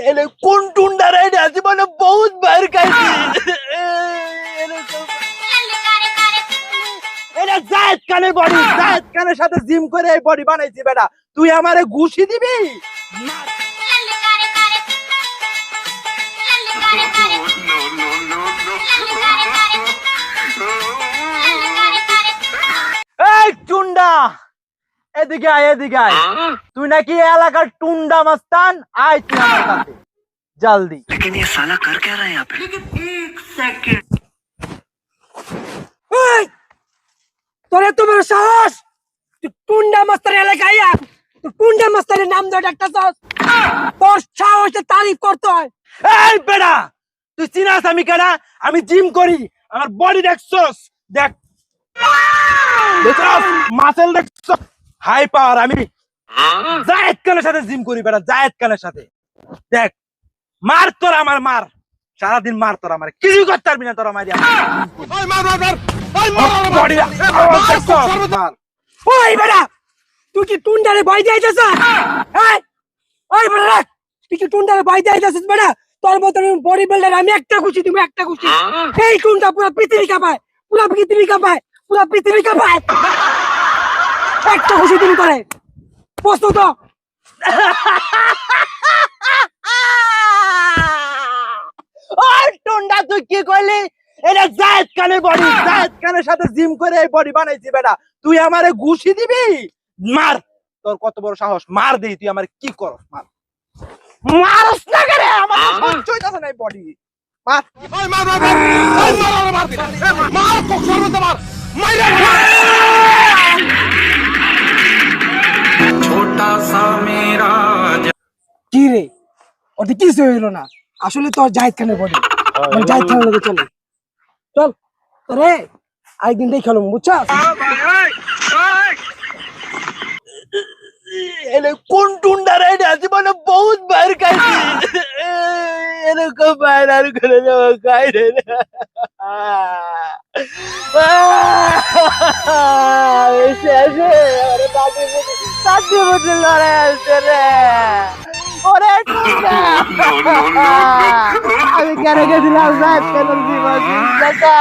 এলে কোন টুন্ডা রাইড আছে মানে বহুত বার খাইছি এটা জায়েদ খানের বডি, জায়েদ খানের সাথে জিম করে এই বডি বানাইছি বেটা। তুই আমারে ঘুষি দিবি না? এই টুন্ডা, এদিকে আয়, এদিকে আয়। তুই নাকি এলাকার টুন্ডা মাস্তান, আয় তুই আমার কাছে জলদি। लेकिन ये साला कर क्या रहा है यहाँ पे? এই তোরে তোমার সাহস, তুই টুন্ডা মাস্টার এলাকায় আয়, তুই টুন্ডা মাস্টারের নাম ধরে ডাকতাছস, তোর সাহসে তারিফ করতে হয়। এই বেটা, তুই চিনাস আমি কেনা? আমি জিম করি, আমার বডি দেখছস? দেখ, দেখছস মাসেল দেখছস, হাই পাওয়ার। আমি জায়েদ খানের সাথে জিম করি বেটা, জায়েদ খানের সাথে। দেখ, মার তোর আমার, মার সারাদিন মার তোর আমার, কিছু করতে পারবি না তোর আমার। ওই বেটা, তুই কি টুন্ডারে ভয় দিয়েছিস? এই ওই বেটা, তুই কি টুন্ডারে ভয় দিয়েছিস বেটা? তোর মতন বডি বিল্ডার আমি একটা খুশি, তুমি একটা খুশি। এই টুন্ডা পুরো পৃথিবী কাঁপায়, পুরো পৃথিবী কাঁপায়, পুরো পৃথিবী কাঁপায়। একটা খুশি তুমি করে প্রস্তুত হ। ওই টুন্ডা, তুই কি কইলি? এটা জায়েদ খানের বডি, জায়েদ খানের সাথে জিম করে এই বডি বানাইছি বেটা। তুই আমারে ঘুষি দিবি? মার, তোর কত বড় সাহস, মার দেই। তুই আমারে কি করস? মার, মারস না করে, আমার সহ্য হইতাছে না এই বডি। মার, छोटा सा मेरा কি রে, ওটা কিছু হইলো না, আসলে তোর জাহিদ খানের বডি, মানে জাহিদ খানের লোকে চলে। চল রে, আরেকদিন দেখে খেলো, বুঝছা? এলে কোন টুন্ডা রাইড আছে মানে বহুত বার খাইছি, এরকম বাইর আর করে দেবো খাই রে। শেষে ওরে দাদি বুঝে লড়াই আসছে রে। ওরে টুন্ডা, আমি কেন গেছিলাম জায়েদ খানের জীবন দেখা।